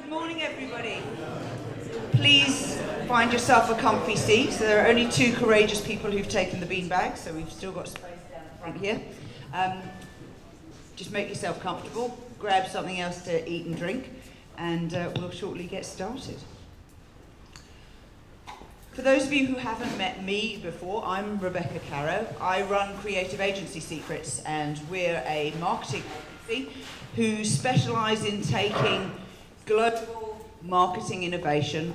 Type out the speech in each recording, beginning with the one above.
Good morning, everybody. Please find yourself a comfy seat. So there are only two courageous people who've taken the beanbag, so we've still got space down the front here. Just make yourself comfortable, grab something else to eat and drink, and we'll shortly get started. For those of you who haven't met me before, I'm Rebecca Caro. I run Creative Agency Secrets, and we're a marketing agency who specialise in taking global marketing innovation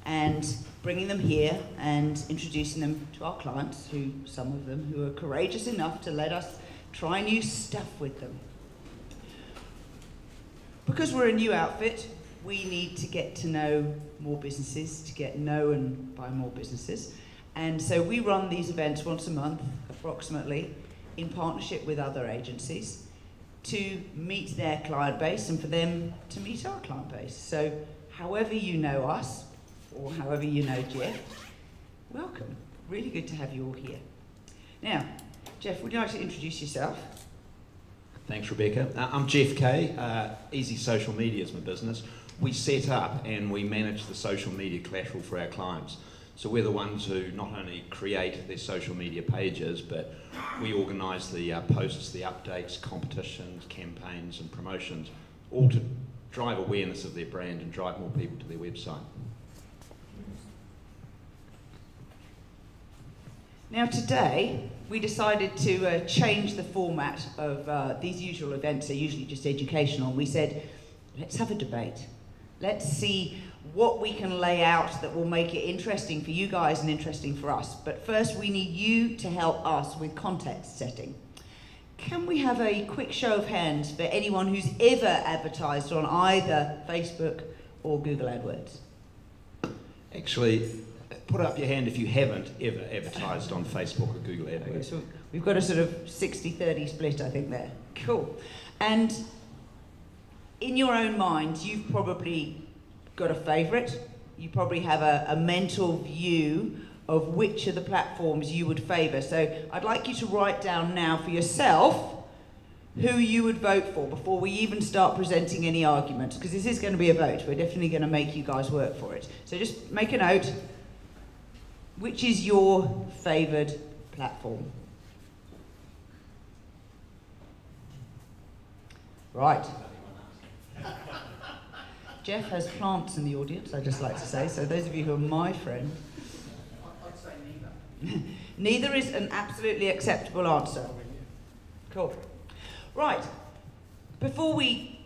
and bringing them here and introducing them to our clients, some of them who are courageous enough to let us try new stuff with them. Because we're a new outfit, we need to get to know more businesses, to get known by more businesses. And so we run these events once a month, approximately, in partnership with other agencies to meet their client base and for them to meet our client base. So however you know us, or however you know Jeff, welcome. Really good to have you all here. Now, Jeff, would you like to introduce yourself? Thanks, Rebecca. I'm Jeff Kay. Easy Social Media is my business. We set up and we manage the social media collateral for our clients. So we're the ones who not only create their social media pages, but we organise the posts, the updates, competitions, campaigns and promotions, all to drive awareness of their brand and drive more people to their website. Now today, we decided to change the format of these usual events. They're usually just educational. We said, let's have a debate. Let's see what we can lay out that will make it interesting for you guys and interesting for us. But first, we need you to help us with context setting. Can we have a quick show of hands for anyone who's ever advertised on either Facebook or Google AdWords? Actually, put up your hand if you haven't ever advertised on Facebook or Google AdWords. Okay, so we've got a sort of 60-30 split, I think, there. Cool. And in your own mind, you've probably got a favourite. You probably have a mental view of which of the platforms you would favour. So I'd like you to write down now for yourself who you would vote for before we even start presenting any arguments, because this is going to be a vote. We're definitely going to make you guys work for it. So just make a note. Which is your favoured platform? Right. Jeff has plants in the audience, I'd just like to say, so those of you who are my friend. I'd say neither. Neither is an absolutely acceptable answer. Cool. Right, before we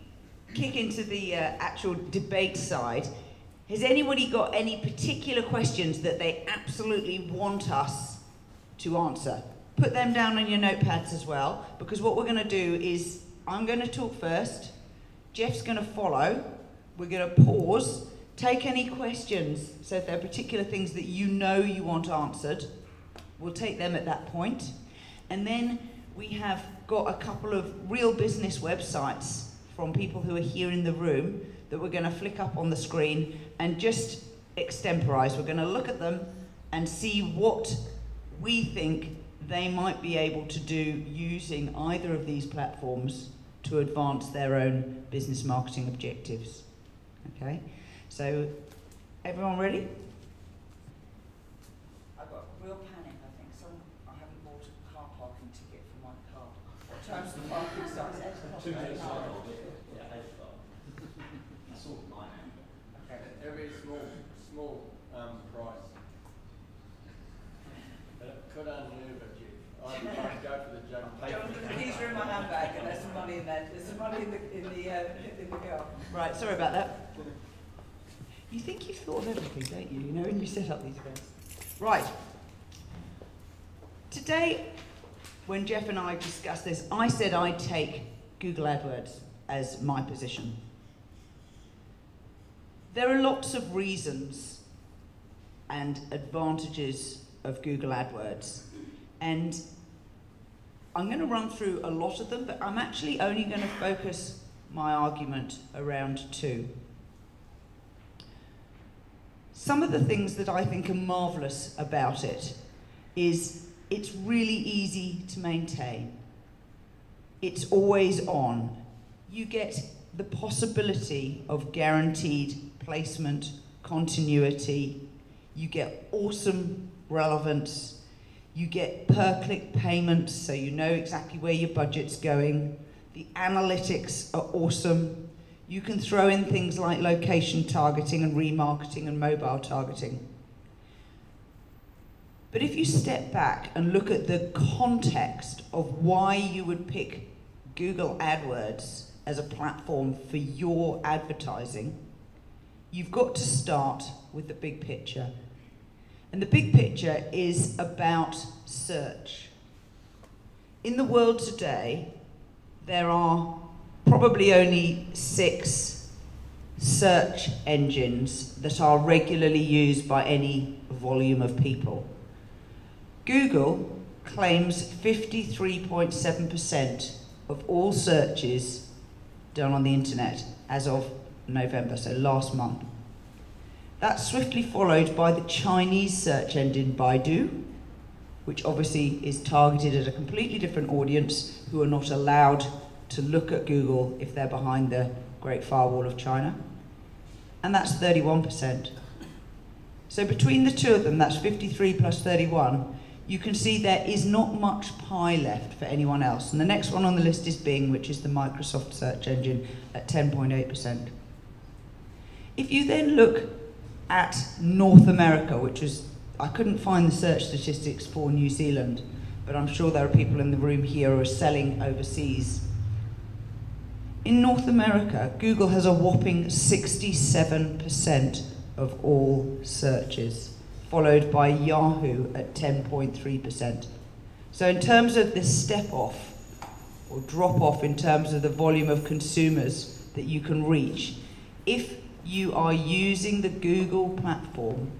kick into the actual debate side, has anybody got any particular questions that they absolutely want us to answer? Put them down on your notepads as well, because what we're going to do is I'm going to talk first, Jeff's going to follow, we're going to pause, take any questions, so if there are particular things that you know you want answered, we'll take them at that point. And then we have got a couple of real business websites from people who are here in the room that we're going to flick up on the screen and just extemporise. We're going to look at them and see what we think they might be able to do using either of these platforms to advance their own business marketing objectives. Okay, so everyone ready? I've got a real panic, I think. I haven't bought a car parking ticket for my car. What time's the parking starts? Every small price. Could unmove it, Jeff. I'd go for the junk. The keys are in my handbag, and there's some money in there. There's some money in the car. Right, sorry about that. You think you've thought of everything, don't you? You know, when you set up these events. Right. Today, when Jeff and I discussed this, I said I'd take Google AdWords as my position. There are lots of reasons and advantages of Google AdWords, and I'm going to run through a lot of them, but I'm actually only going to focus my argument around two. Some of the things that I think are marvellous about it is it's really easy to maintain. It's always on. You get the possibility of guaranteed placement, continuity, you get awesome relevance, you get per-click payments, so you know exactly where your budget's going, the analytics are awesome, you can throw in things like location targeting and remarketing and mobile targeting. But if you step back and look at the context of why you would pick Google AdWords as a platform for your advertising, you've got to start with the big picture. And the big picture is about search. In the world today, there are probably only 6 search engines that are regularly used by any volume of people. Google claims 53.7% of all searches done on the internet as of November, so last month. That's swiftly followed by the Chinese search engine Baidu, which obviously is targeted at a completely different audience who are not allowed to look at Google if they're behind the Great Firewall of China. And that's 31%. So between the two of them, that's 53 plus 31, you can see there is not much pie left for anyone else. And the next one on the list is Bing, which is the Microsoft search engine at 10.8%. If you then look at North America, which is, I couldn't find the search statistics for New Zealand, but I'm sure there are people in the room here who are selling overseas. In North America, Google has a whopping 67% of all searches, followed by Yahoo at 10.3%. So in terms of the step off, or drop off in terms of the volume of consumers that you can reach, if you are using the Google platform,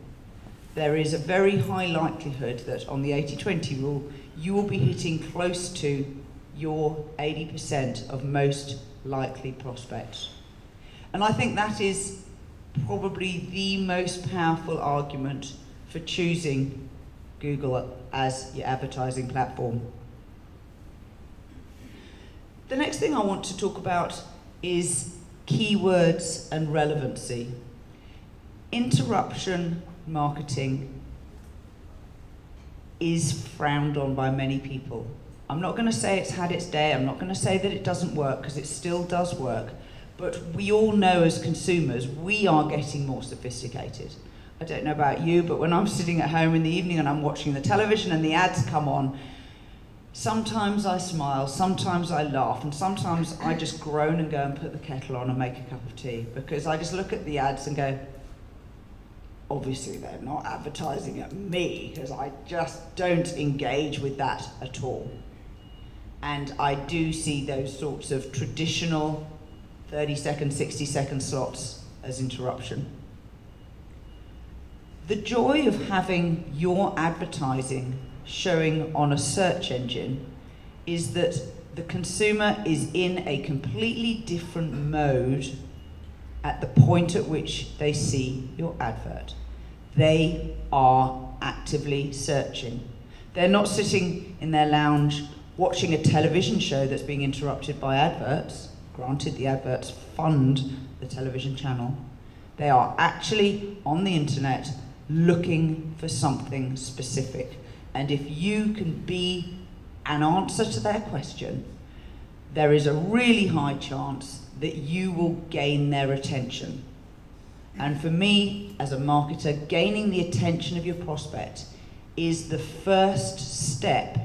there is a very high likelihood that on the 80-20 rule, you will be hitting close to your 80% of most likely prospects. And I think that is probably the most powerful argument for choosing Google as your advertising platform. The next thing I want to talk about is keywords and relevancy. Interruption marketing is frowned on by many people. I'm not going to say it's had its day, I'm not going to say that it doesn't work, because it still does work, but we all know as consumers, we are getting more sophisticated. I don't know about you, but when I'm sitting at home in the evening and I'm watching the television and the ads come on, sometimes I smile, sometimes I laugh, and sometimes I just groan and go and put the kettle on and make a cup of tea, because I just look at the ads and go, obviously they're not advertising at me, because I just don't engage with that at all. And I do see those sorts of traditional 30-second, 60-second slots as interruption. The joy of having your advertising showing on a search engine is that the consumer is in a completely different mode at the point at which they see your advert. They are actively searching. They're not sitting in their lounge watching a television show that's being interrupted by adverts. Granted, the adverts fund the television channel. They are actually on the internet looking for something specific. And if you can be an answer to their question, there is a really high chance that you will gain their attention. And for me, as a marketer, gaining the attention of your prospect is the first step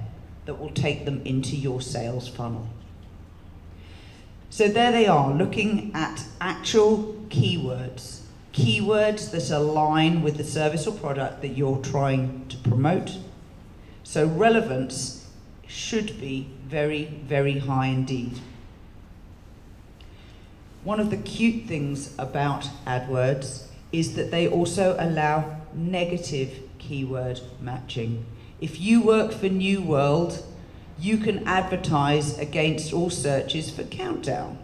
that will take them into your sales funnel. So there they are, looking at actual keywords. Keywords that align with the service or product that you're trying to promote. So relevance should be very, very high indeed. One of the cute things about AdWords is that they also allow negative keyword matching. If you work for New World, you can advertise against all searches for Countdown.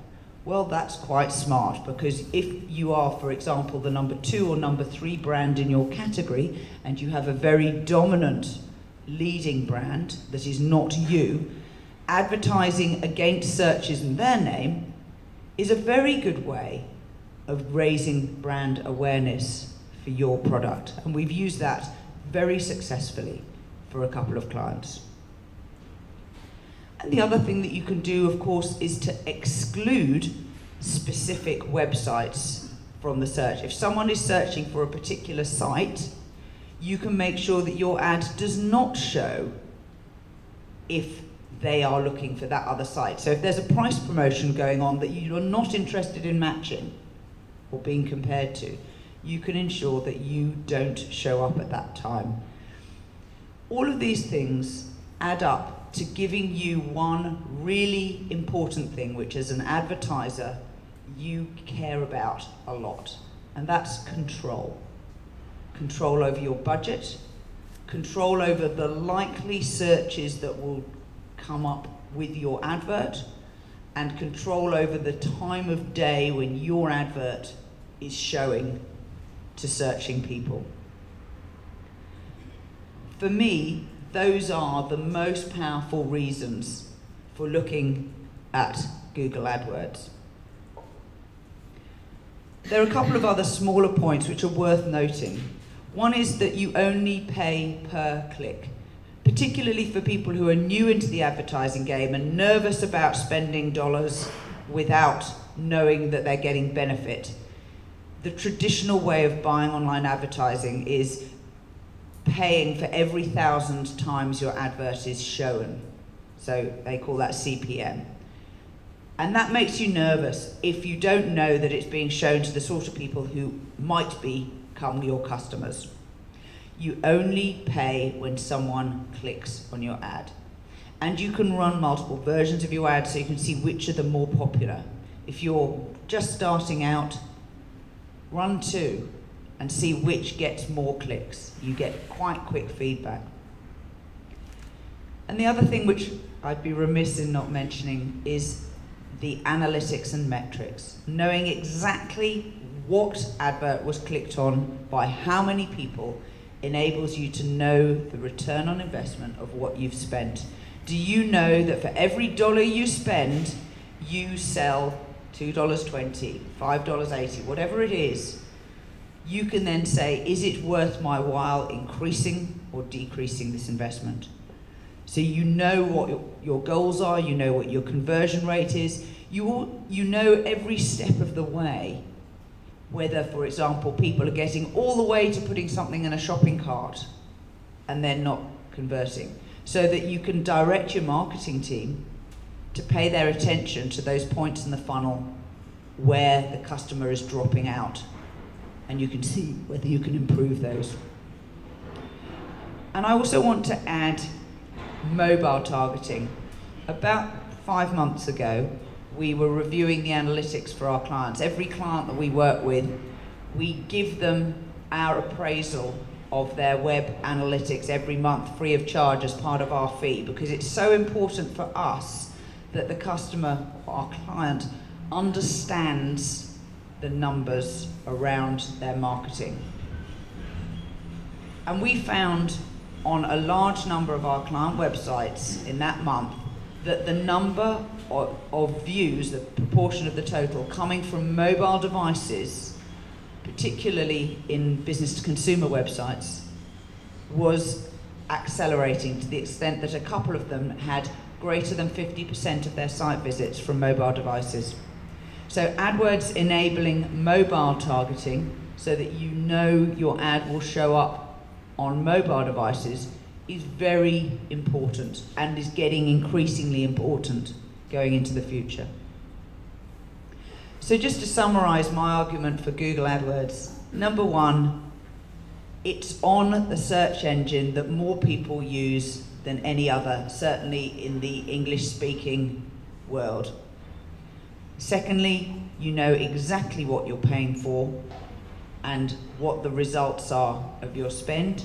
Well, that's quite smart, because if you are, for example, the number 2 or number 3 brand in your category, and you have a very dominant leading brand that is not you, advertising against searches in their name is a very good way of raising brand awareness for your product. And we've used that very successfully for a couple of clients. And the other thing that you can do, of course, is to exclude specific websites from the search. If someone is searching for a particular site, you can make sure that your ad does not show if they are looking for that other site. So if there's a price promotion going on that you're not interested in matching or being compared to, you can ensure that you don't show up at that time. All of these things add up to giving you one really important thing, which as an advertiser, you care about a lot, and that's control. Control over your budget, control over the likely searches that will come up with your advert, and control over the time of day when your advert is showing to searching people. For me, those are the most powerful reasons for looking at Google AdWords. There are a couple of other smaller points which are worth noting. One is that you only pay per click, particularly for people who are new into the advertising game and nervous about spending dollars without knowing that they're getting benefit. The traditional way of buying online advertising is paying for every 1,000 times your advert is shown. So they call that CPM. And that makes you nervous if you don't know that it's being shown to the sort of people who might become your customers. You only pay when someone clicks on your ad. And you can run multiple versions of your ad so you can see which are the more popular. If you're just starting out, run 2 and see which gets more clicks. You get quite quick feedback. And the other thing which I'd be remiss in not mentioning is the analytics and metrics. Knowing exactly what advert was clicked on by how many people enables you to know the return on investment of what you've spent. Do you know that for every dollar you spend, you sell $2.20, $5.80, whatever it is? You can then say, is it worth my while increasing or decreasing this investment? So you know what your goals are, you know what your conversion rate is, you know every step of the way, whether, for example, people are getting all the way to putting something in a shopping cart and then not converting, so that you can direct your marketing team to pay their attention to those points in the funnel where the customer is dropping out, and you can see whether you can improve those. And I also want to add mobile targeting. About 5 months ago, we were reviewing the analytics for our clients. Every client that we work with, we give them our appraisal of their web analytics every month, free of charge, as part of our fee, because it's so important for us that the customer, our client, understands the numbers around their marketing. And we found on a large number of our client websites in that month that the number of views, the proportion of the total coming from mobile devices, particularly in business to consumer websites, was accelerating to the extent that a couple of them had greater than 50% of their site visits from mobile devices. So AdWords enabling mobile targeting so that you know your ad will show up on mobile devices is very important and is getting increasingly important going into the future. So just to summarize my argument for Google AdWords, number 1, it's on the search engine that more people use than any other, certainly in the English-speaking world. Secondly, you know exactly what you're paying for and what the results are of your spend.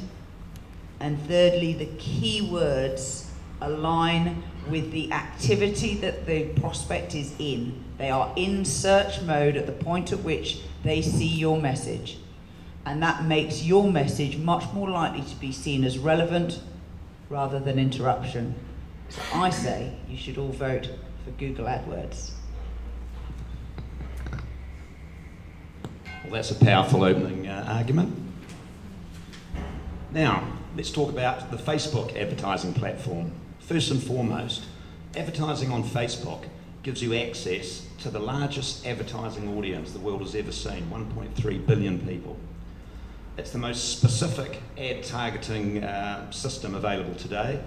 And thirdly, the keywords align with the activity that the prospect is in. They are in search mode at the point at which they see your message. And that makes your message much more likely to be seen as relevant rather than interruption. So I say you should all vote for Google AdWords. Well, that's a powerful opening argument. Now, let's talk about the Facebook advertising platform. First and foremost, advertising on Facebook gives you access to the largest advertising audience the world has ever seen, 1.3 billion people. It's the most specific ad targeting system available today.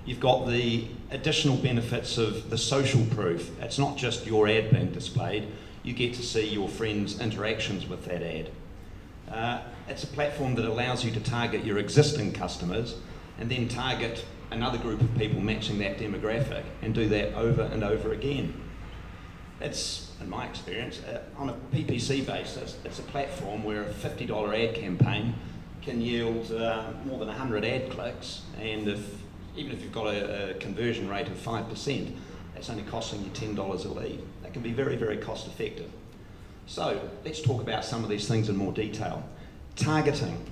You've got the additional benefits of the social proof. It's not just your ad being displayed, you get to see your friends' interactions with that ad. It's a platform that allows you to target your existing customers and then target another group of people matching that demographic and do that over and over again. It's, in my experience, on a PPC basis, it's a platform where a $50 ad campaign can yield more than 100 ad clicks, and even if you've got a conversion rate of 5%, that's only costing you $10 a lead. That can be very, very cost effective. So let's talk about some of these things in more detail. Targeting.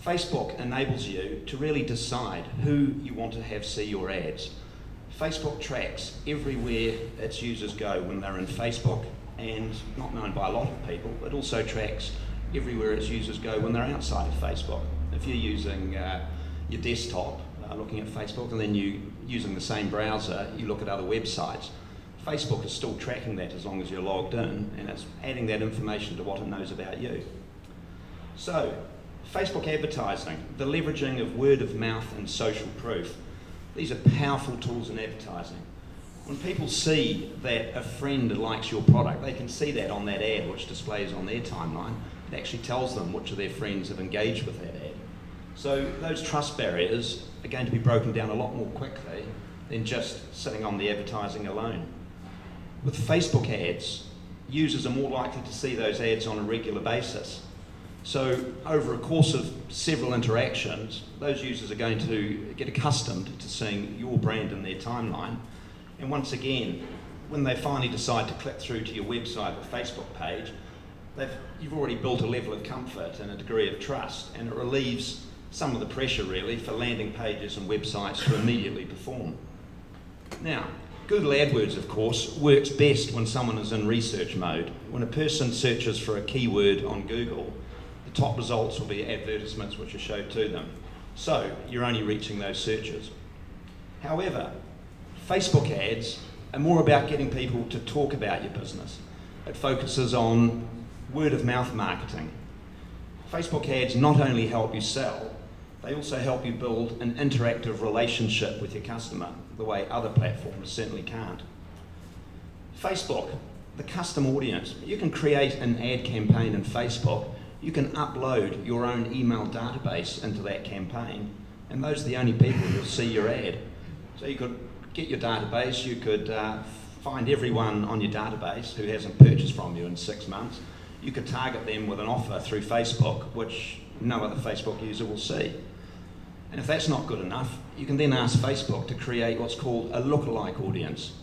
Facebook enables you to really decide who you want to have see your ads. Facebook tracks everywhere its users go when they're in Facebook, and not known by a lot of people, it also tracks everywhere its users go when they're outside of Facebook. If you're using your desktop, looking at Facebook, and then you using the same browser, you look at other websites, Facebook is still tracking that as long as you're logged in, and it's adding that information to what it knows about you. So, Facebook advertising, the leveraging of word of mouth and social proof, these are powerful tools in advertising. When people see that a friend likes your product, they can see that on that ad which displays on their timeline. It actually tells them which of their friends have engaged with that ad. So those trust barriers are going to be broken down a lot more quickly than just sitting on the advertising alone. With Facebook ads, users are more likely to see those ads on a regular basis. So over a course of several interactions, those users are going to get accustomed to seeing your brand in their timeline. And once again, when they finally decide to click through to your website or Facebook page, you've already built a level of comfort and a degree of trust, and it relieves some of the pressure really for landing pages and websites to immediately perform. Now, Google AdWords, of course, works best when someone is in research mode. When a person searches for a keyword on Google, the top results will be advertisements which are showed to them. So you're only reaching those searches. However, Facebook ads are more about getting people to talk about your business. It focuses on word of mouth marketing. Facebook ads not only help you sell, they also help you build an interactive relationship with your customer, the way other platforms certainly can't. Facebook, the custom audience. You can create an ad campaign in Facebook. You can upload your own email database into that campaign, and those are the only people who'll see your ad. So you could get your database, you could find everyone on your database who hasn't purchased from you in 6 months. You could target them with an offer through Facebook, which no other Facebook user will see. And if that's not good enough, you can then ask Facebook to create what's called a lookalike audience.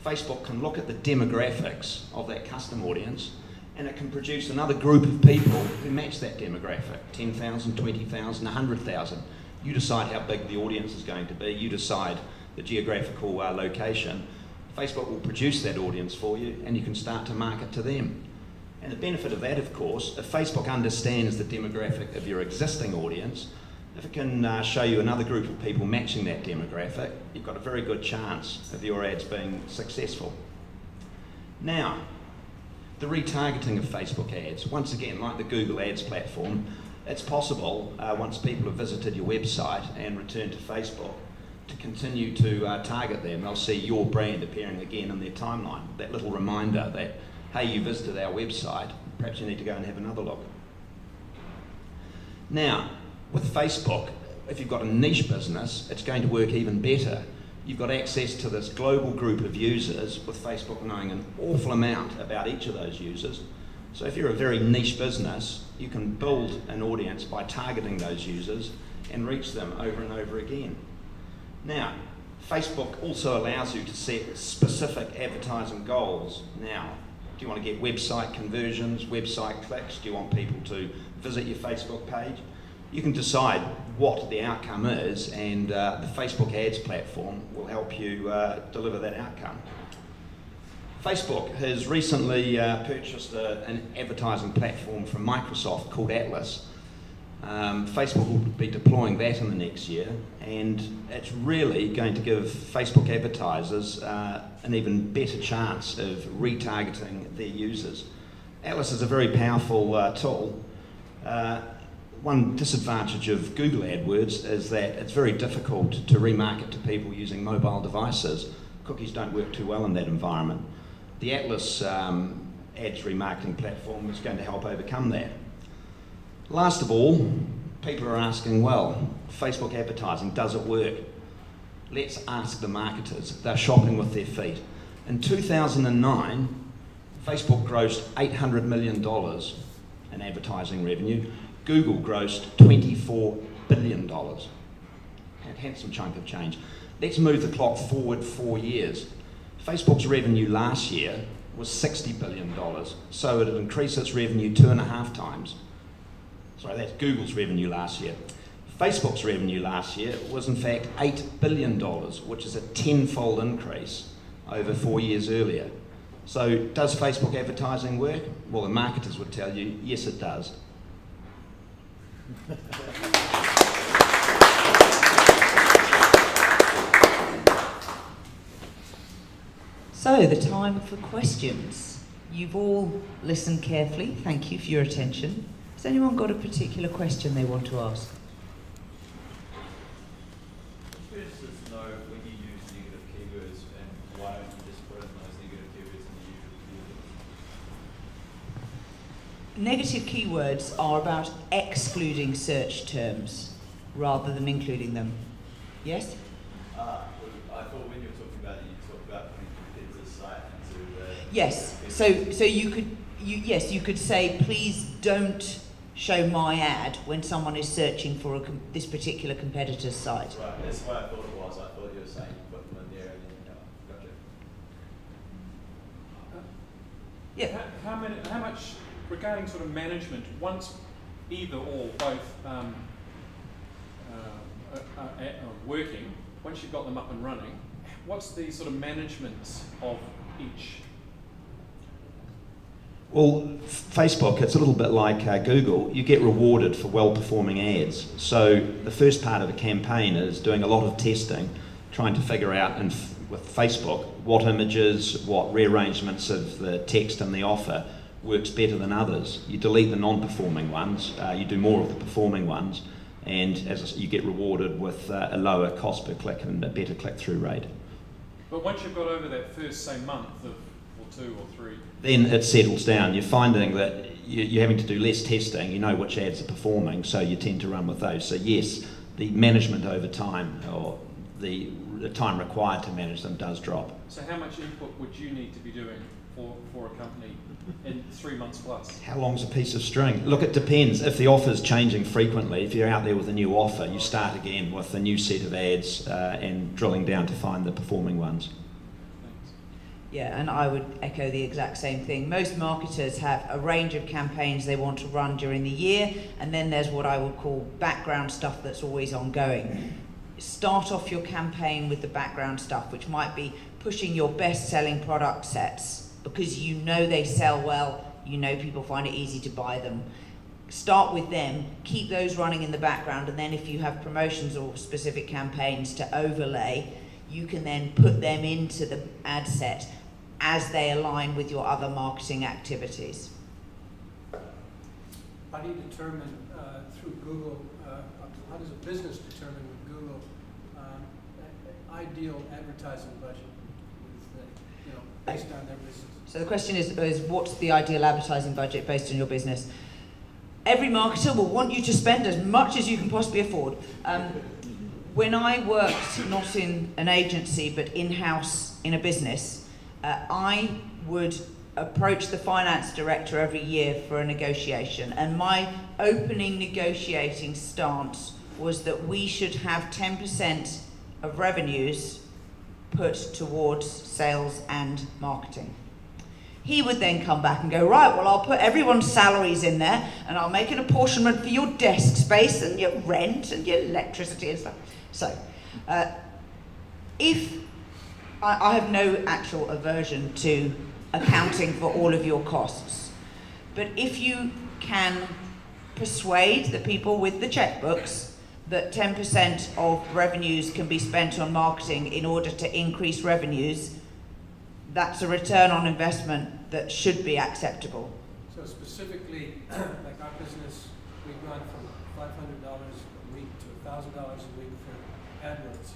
Facebook can look at the demographics of that custom audience, and it can produce another group of people who match that demographic, 10,000, 20,000, 100,000. You decide how big the audience is going to be, you decide the geographical location. Facebook will produce that audience for you, and you can start to market to them. And the benefit of that, of course, if Facebook understands the demographic of your existing audience, if it can show you another group of people matching that demographic, you've got a very good chance of your ads being successful. Now, the retargeting of Facebook ads. Once again, like the Google Ads platform, it's possible, once people have visited your website and returned to Facebook, to continue to target them. They'll see your brand appearing again in their timeline, that little reminder that, hey, you visited our website, perhaps you need to go and have another look. Now, with Facebook, if you've got a niche business, it's going to work even better. You've got access to this global group of users, with Facebook knowing an awful amount about each of those users. So if you're a very niche business, you can build an audience by targeting those users and reach them over and over again. Now, Facebook also allows you to set specific advertising goals. Now, do you want to get website conversions, website clicks? Do you want people to visit your Facebook page? You can decide what the outcome is, and the Facebook ads platform will help you deliver that outcome. Facebook has recently purchased an advertising platform from Microsoft called Atlas. Facebook will be deploying that in the next year, and it's really going to give Facebook advertisers an even better chance of retargeting their users. Atlas is a very powerful tool. One disadvantage of Google AdWords is that it's very difficult to remarket to people using mobile devices. Cookies don't work too well in that environment. The Atlas ads remarketing platform is going to help overcome that. Last of all, people are asking, well, Facebook advertising, does it work? Let's ask the marketers. They're shopping with their feet. In 2009, Facebook grossed $800 million in advertising revenue. Google grossed $24 billion. A handsome chunk of change. Let's move the clock forward 4 years. Facebook's revenue last year was $60 billion, so it had increased its revenue 2.5 times. Sorry, that's Google's revenue last year. Facebook's revenue last year was in fact $8 billion, which is a 10-fold increase over 4 years earlier. So does Facebook advertising work? Well, the marketers would tell you, yes it does. So, the time for questions. You've all listened carefully. Thank you for your attention. Has anyone got a particular question they want to ask? For instance, know when you use negative keywords, and why don't you just put in those negative keywords in the usual keywords? Negative keywords are about excluding search terms rather than including them. Yes? I thought when you were talking about it, you talked about putting competitors' site into the... Yes. So you could say, please don't show my ad when someone is searching for this particular competitor's site. Right, that's what I thought it was. I thought you were saying put them in there and then, gotcha. Yeah. How much, regarding sort of management, once either or both are working, once you've got them up and running, what's the sort of management of each? Well, Facebook, it's a little bit like Google. You get rewarded for well-performing ads. So the first part of a campaign is doing a lot of testing, trying to figure out with Facebook what images, what rearrangements of the text in the offer works better than others. You delete the non-performing ones, you do more of the performing ones, and you get rewarded with a lower cost per click and a better click-through rate. But once you've got over that first, say, month or 2 or 3, then it settles down. You're finding that you're having to do less testing. You know which ads are performing, so you tend to run with those. So yes, the management over time, or the time required to manage them, does drop. So how much input would you need to be doing for a company in 3 months plus? How long's a piece of string? Look, it depends. If the offer's changing frequently, if you're out there with a new offer, you start again with a new set of ads and drilling down to find the performing ones. Yeah, and I would echo the exact same thing. Most marketers have a range of campaigns they want to run during the year, and then there's what I would call background stuff that's always ongoing. Start off your campaign with the background stuff, which might be pushing your best-selling product sets, because you know they sell well, you know people find it easy to buy them. Start with them, keep those running in the background, and then if you have promotions or specific campaigns to overlay, you can then put them into the ad set as they align with your other marketing activities. How do you determine through Google, how does a business determine with Google ideal advertising budget with, based on their business? So the question is what's the ideal advertising budget based on your business? Every marketer will want you to spend as much as you can possibly afford. When I worked not in an agency but in-house in a business, I would approach the finance director every year for a negotiation, and my opening negotiating stance was that we should have 10% of revenues put towards sales and marketing. He would then come back and go, right, well, I'll put everyone's salaries in there, and I'll make an apportionment for your desk space and your rent and your electricity and stuff. So, if I have no actual aversion to accounting for all of your costs. But if you can persuade the people with the checkbooks that 10% of revenues can be spent on marketing in order to increase revenues, that's a return on investment that should be acceptable. So specifically, like our business, we've gone from $500 a week to $1,000 a week for AdWords.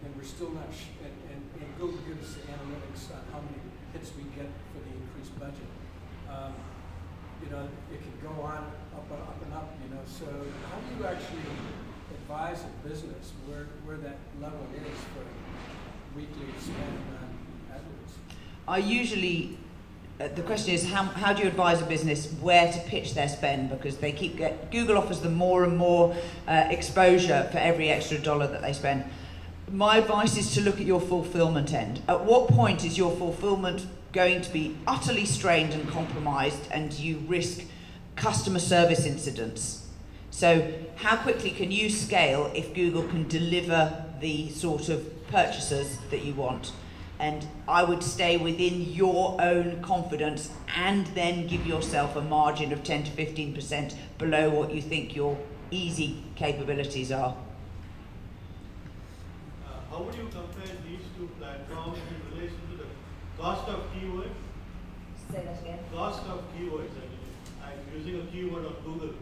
And we're still not, and Google gives us the analytics on how many hits we get for the increased budget. You know, it could go on up and up, you know. So how do you actually advise a business where that level is for weekly spend on AdWords? I usually, the question is how do you advise a business where to pitch their spend, because they Google offers them more and more exposure for every extra dollar that they spend. My advice is to look at your fulfillment end. At what point is your fulfillment going to be utterly strained and compromised and you risk customer service incidents? So how quickly can you scale if Google can deliver the sort of purchasers that you want? And I would stay within your own confidence and then give yourself a margin of 10 to 15% below what you think your easy capabilities are. How would you compare these two platforms in relation to the cost of keywords? Say that again. Cost of keywords. I'm using a keyword on Google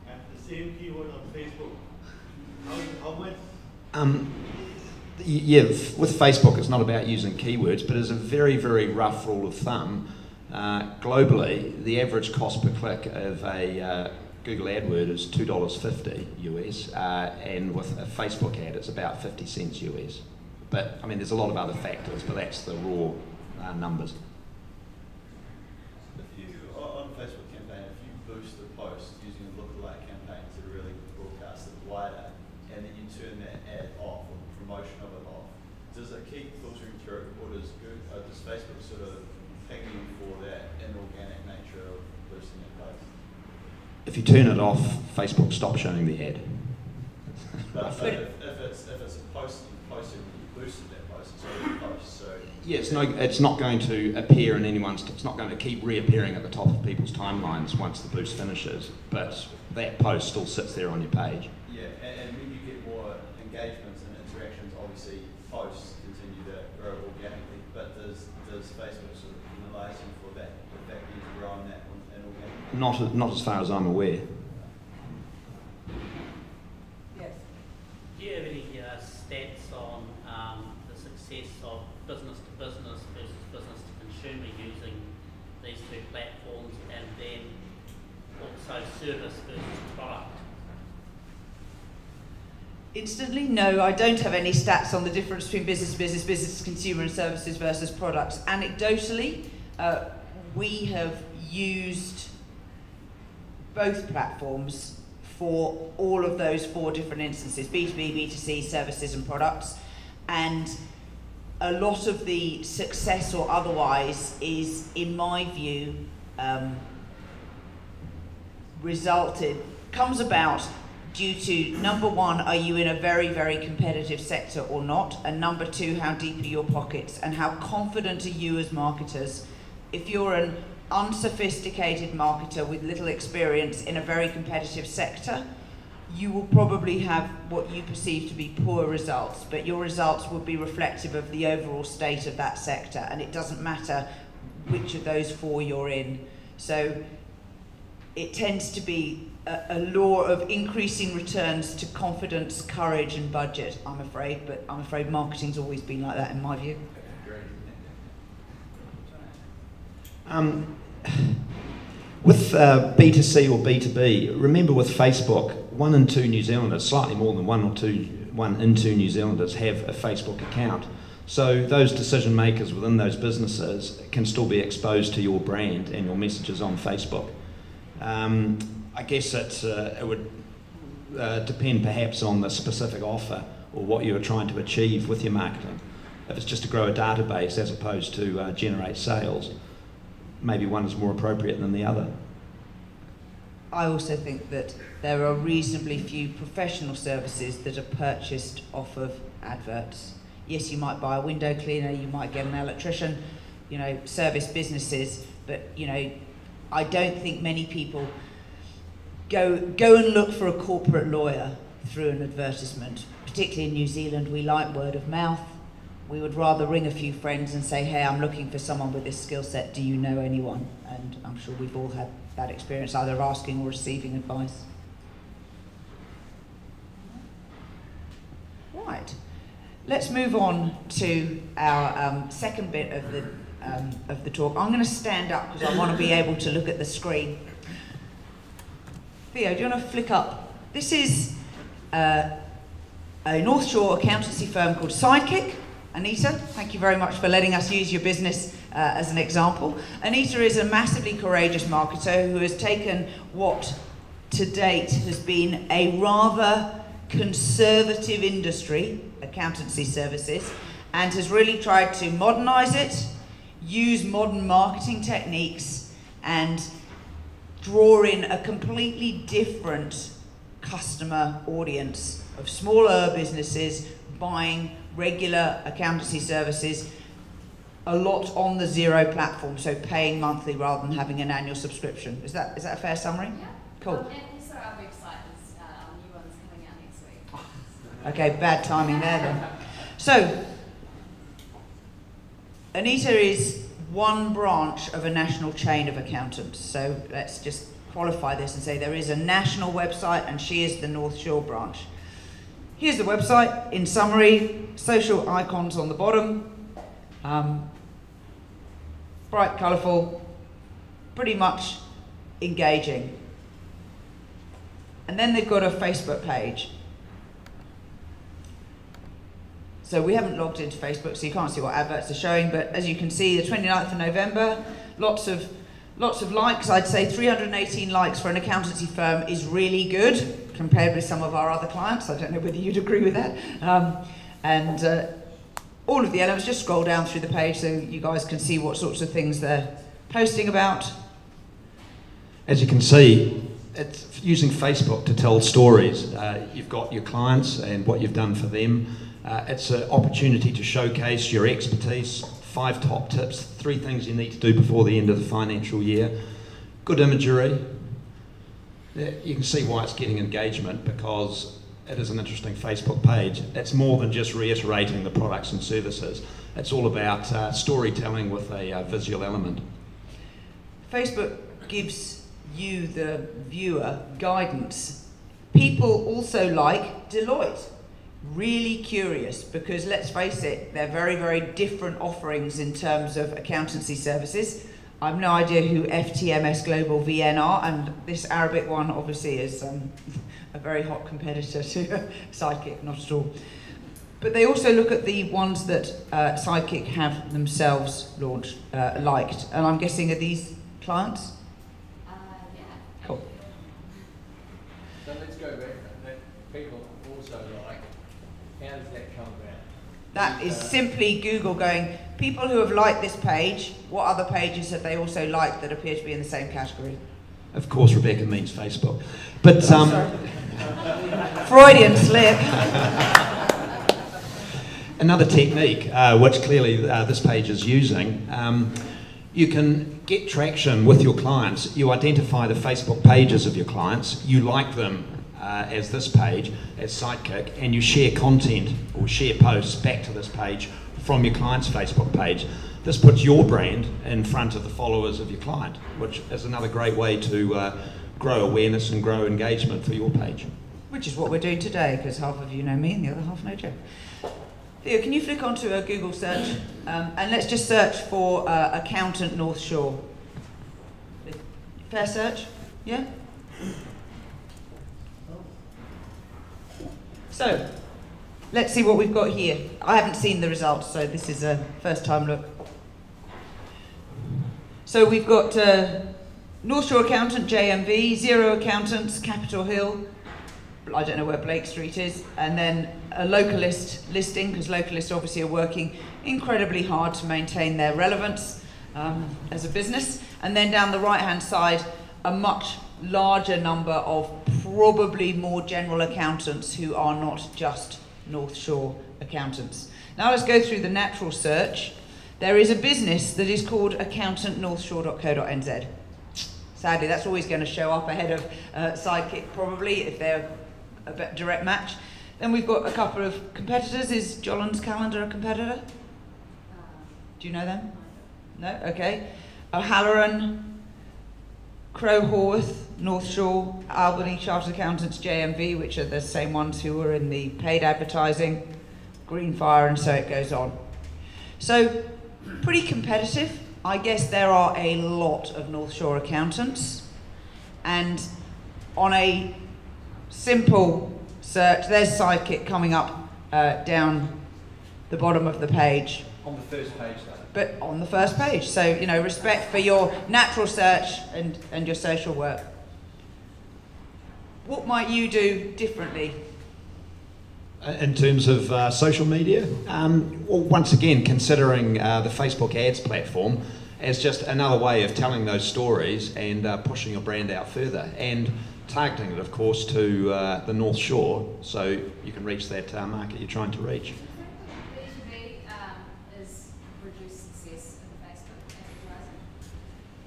and the same keyword on Facebook. How much? Yeah, with Facebook, it's not about using keywords, but as a very, very rough rule of thumb, globally, the average cost per click of a Google AdWord is $2.50 US, and with a Facebook ad, it's about 50 cents US. But, I mean, there's a lot of other factors, but that's the raw numbers. On Facebook campaign, if you boost the post using a lookalike campaign to really broadcast it wider, and then you turn that ad off, or the promotion of it off, does it keep filtering through, or does Facebook sort of ping you for that inorganic nature of boosting that post? If you turn it off, Facebook stops showing the ad. But if it's a post, you boosted that post, it's already a post, so... Yeah, it's not going to appear in it's not going to keep reappearing at the top of people's timelines once the boost finishes, but that post still sits there on your page. Yeah, and when you get more engagements and interactions, obviously posts continue to grow organically, but does Facebook sort of penalise you for that, the fact that you've grown that inorganically? Not as far as I'm aware. Yes. Do you have any stats on the success of business to business versus business to consumer using these two platforms, and then also service versus product? Instantly, no, I don't have any stats on the difference between business to consumer, and services versus products. Anecdotally, we have used both platforms for all of those 4 different instances: B2B, B2C, services and products. And a lot of the success or otherwise is, in my view, comes about due to, number one, are you in a very, very competitive sector or not? And number 2, how deep are your pockets? And how confident are you as marketers? If you're an unsophisticated marketer with little experience in a very competitive sector, you will probably have what you perceive to be poor results, but your results will be reflective of the overall state of that sector, and it doesn't matter which of those 4 you're in. So it tends to be a law of increasing returns to confidence, courage and budget, I'm afraid, but I'm afraid marketing's always been like that in my view. With B2C or B2B, remember with Facebook, 1 in 2 New Zealanders, slightly more than 1 in 2 New Zealanders have a Facebook account. So those decision makers within those businesses can still be exposed to your brand and your messages on Facebook. I guess it would depend perhaps on the specific offer or what you are trying to achieve with your marketing. If it's just to grow a database as opposed to generate sales, maybe one is more appropriate than the other. I also think that there are reasonably few professional services that are purchased off of adverts. Yes, you might buy a window cleaner, you might get an electrician, you know, service businesses, but, you know, I don't think many people go and look for a corporate lawyer through an advertisement. Particularly in New Zealand, we like word of mouth. We would rather ring a few friends and say, hey, I'm looking for someone with this skill set, do you know anyone? And I'm sure we've all had that experience, either asking or receiving advice. Right, let's move on to our second bit of the talk. I'm going to stand up because I want to be able to look at the screen. Theo, do you want to flick up? This is a North Shore accountancy firm called Sidekick. Anita, thank you very much for letting us use your business as an example. Anita is a massively courageous marketer who has taken what to date has been a rather conservative industry, accountancy services, and has really tried to modernize it, use modern marketing techniques, and draw in a completely different customer audience of smaller businesses buying regular accountancy services, a lot on the Xero platform, so paying monthly rather than having an annual subscription. Is that a fair summary? Yeah. Cool. And also our website is our new one's coming out next week. Okay, bad timing there then. So, Anita is one branch of a national chain of accountants. So let's just qualify this and say there is a national website and she is the North Shore branch. Here's the website in summary, social icons on the bottom, bright, colourful, pretty much engaging. And then they've got a Facebook page. So we haven't logged into Facebook, so you can't see what adverts are showing, but as you can see, the 29th of November, lots of likes. I'd say 318 likes for an accountancy firm is really good compared with some of our other clients. I don't know whether you'd agree with that. All of the elements, just scroll down through the page so you guys can see what sorts of things they're posting about. As you can see, it's using Facebook to tell stories. You've got your clients and what you've done for them. It's an opportunity to showcase your expertise, 5 top tips, 3 things you need to do before the end of the financial year. Good imagery. You can see why it's getting engagement, because it is an interesting Facebook page. It's more than just reiterating the products and services. It's all about storytelling with a visual element. Facebook gives you, the viewer, guidance. People also like Deloitte. Really curious, because let's face it, they're very, very different offerings in terms of accountancy services. I've no idea who FTMS Global VN are, and this Arabic one obviously is a very hot competitor to Sidekick, not at all. But they also look at the ones that Sidekick have themselves launched, liked, and I'm guessing are these clients? Yeah. Cool. So let's go back. That people also like. How does that come about? That is simply Google going, people who have liked this page, what other pages have they also liked that appear to be in the same category? Of course, Rebecca means Facebook. But Freudian slip. Another technique, which clearly this page is using, you can get traction with your clients. You identify the Facebook pages of your clients, you like them as this page, as Sidekick, and you share content or share posts back to this page from your client's Facebook page. This puts your brand in front of the followers of your client, which is another great way to grow awareness and grow engagement for your page. Which is what we're doing today, because half of you know me and the other half know Joe. Theo, can you flick onto a Google search, and let's just search for accountant North Shore. Fair search? Yeah? So, let's see what we've got here. I haven't seen the results, so this is a first time look. So we've got North Shore Accountant, JMV, Xero Accountants, Capitol Hill, I don't know where Blake Street is, and then a localist listing, because localists obviously are working incredibly hard to maintain their relevance as a business. And then down the right-hand side, a much larger number of probably more general accountants who are not just North Shore accountants. Now let's go through the natural search. There is a business that is called accountantnorthshore.co.nz. Sadly, that's always going to show up ahead of Sidekick, probably, if they're a direct match. Then we've got a couple of competitors. Is Jolland's Calendar a competitor? Do you know them? No? Okay. O'Halloran, Crowhorth, North Shore, Albany Chartered Accountants, JMV, which are the same ones who were in the paid advertising, Greenfire, and so it goes on. So, pretty competitive. I guess there are a lot of North Shore accountants, and on a simple search, there's Sidekick coming up down the bottom of the page. On the first page, though. But on the first page. So, you know, respect for your natural search and your social work. What might you do differently? In terms of social media, well, once again, considering the Facebook ads platform as just another way of telling those stories and pushing your brand out further, and targeting it, of course, to the North Shore, so you can reach that market you're trying to reach.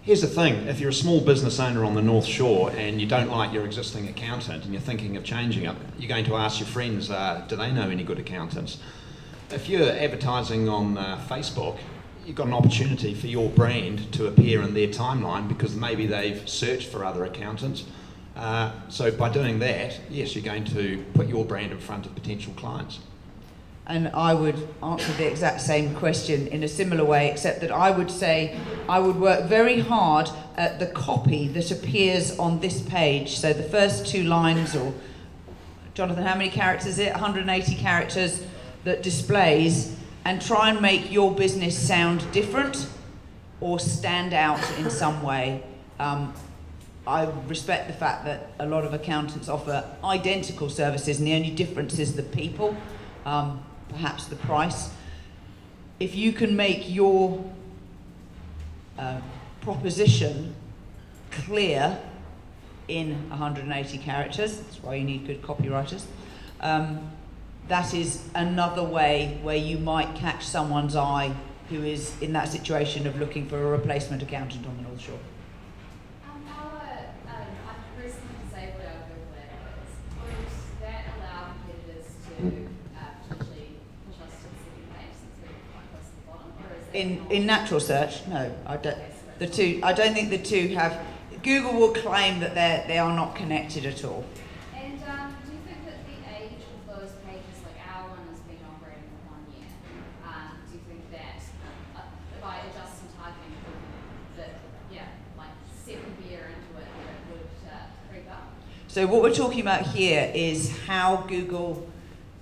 Here's the thing, if you're a small business owner on the North Shore and you don't like your existing accountant and you're thinking of changing it, you're going to ask your friends, do they know any good accountants? If you're advertising on Facebook, you've got an opportunity for your brand to appear in their timeline because maybe they've searched for other accountants. So by doing that, yes, you're going to put your brand in front of potential clients. And I would answer the exact same question in a similar way, except that I would say I would work very hard at the copy that appears on this page. So the first 2 lines, or Jonathan, how many characters is it? 180 characters that displays, and try and make your business sound different or stand out in some way. I respect the fact that a lot of accountants offer identical services and the only difference is the people. Perhaps the price. If you can make your proposition clear in 180 characters, that's why you need good copywriters, that is another way where you might catch someone's eye who is in that situation of looking for a replacement accountant on the North Shore. I've recently disabled our Google AdWords. Would that allow competitors to in natural search, no, I don't. I don't think the two have. Google will claim that they are not connected at all. And do you think that the age of those pages, like our one has been operating for 1 year, do you think that by adjusting targeting, that like 7th year into it, that it would creep up? So what we're talking about here is how Google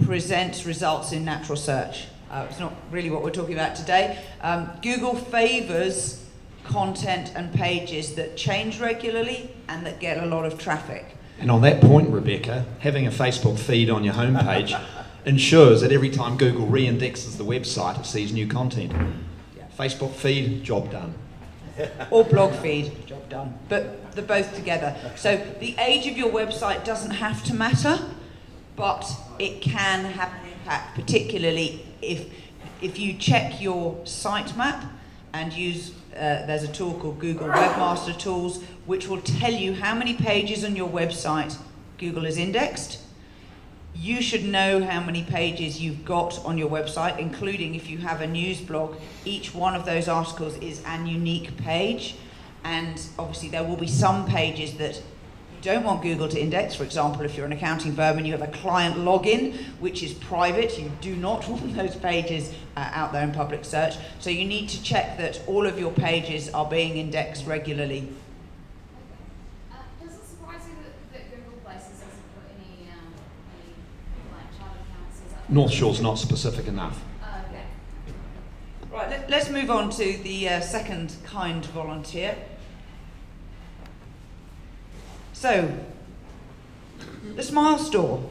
presents results in natural search. It's not really what we're talking about today. Google favours content and pages that change regularly and that get a lot of traffic. And on that point, Rebecca, having a Facebook feed on your homepage ensures that every time Google re-indexes the website, it sees new content. Yeah. Facebook feed, job done. Or blog feed, job done. But they're both together. So the age of your website doesn't have to matter, but it can have an impact, particularly if you check your sitemap and use, there's a tool called Google Webmaster Tools, which will tell you how many pages on your website Google has indexed. You should know how many pages you've got on your website, including if you have a news blog. Each one of those articles is an unique page, and obviously there will be some pages that don't want Google to index. For example, if you're an accounting firm and you have a client login, which is private, you do not want those pages out there in public search. So you need to check that all of your pages are being indexed regularly. Does it surprise you that Google Places doesn't put any like chartered accountants up? North Shore's not specific enough. Okay. Right, let's move on to the second kind volunteer. So, the Smile Store,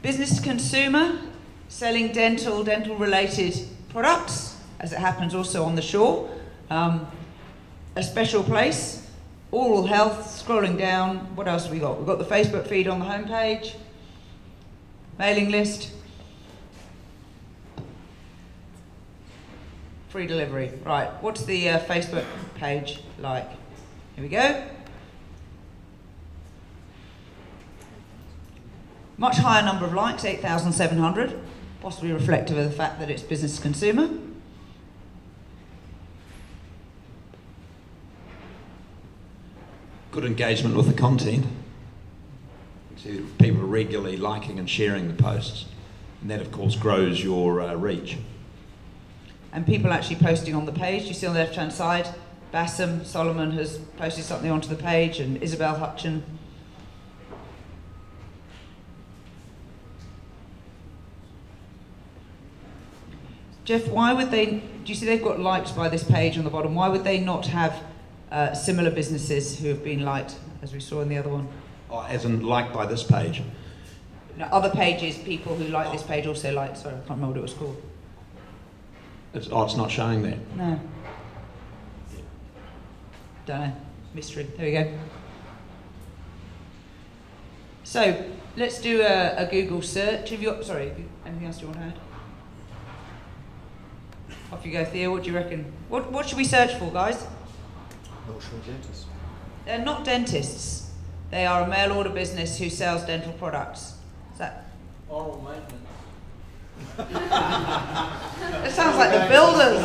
business to consumer, selling dental related products, as it happens also on the shore. A special place, oral health, scrolling down, what else have we got? We've got the Facebook feed on the homepage, mailing list. Free delivery. Right, what's the Facebook page like? Here we go. Much higher number of likes, 8,700, possibly reflective of the fact that it's business to consumer. Good engagement with the content. You see people are regularly liking and sharing the posts, and that of course grows your reach. And people actually posting on the page. You see on the left-hand side, Bassam Solomon has posted something onto the page, and Isabel Hutchin. Jeff, why would they, do you see they've got liked by this page on the bottom, why would they not have similar businesses who have been liked, as we saw in the other one? Oh, as in liked by this page? No, other pages, people who like this page also liked, sorry, I can't remember what it was called. It's not showing that. No. Don't know. Mystery. There we go. So, let's do a Google search. Have you got, sorry, anything else you want to add? Off you go, Theo. What do you reckon? What should we search for, guys? Not sure dentists. They're not dentists. They are a mail order business who sells dental products. Is that? Oral maintenance. It sounds like the builders.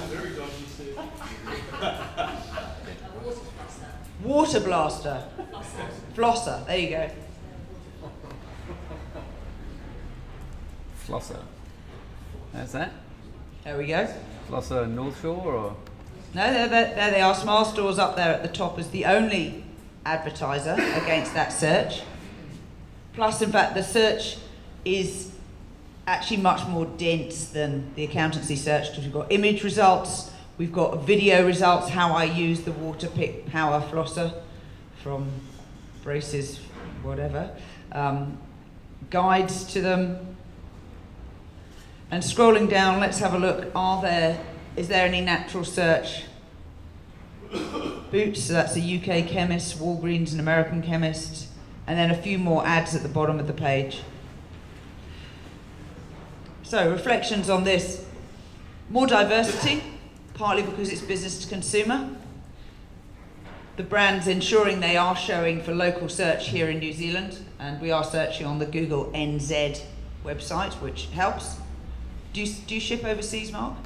Very dodgy. Water blaster. Flosser. There you go. Flosser. How's that? There we go. Flosser North Shore or? No, there they are. Smile Stores up there at the top as the only advertiser against that search. Plus, in fact, the search is actually much more dense than the accountancy search because we've got image results, we've got video results, how I use the Waterpik Power Flosser from Braces, whatever, guides to them. And scrolling down, let's have a look. Is there any natural search? Boots, so that's a UK chemist, Walgreens, an American chemist, and then a few more ads at the bottom of the page. So, reflections on this. More diversity, partly because it's business to consumer. The brand's ensuring they are showing for local search here in New Zealand, and we are searching on the Google NZ website, which helps. Do you ship overseas, Mark?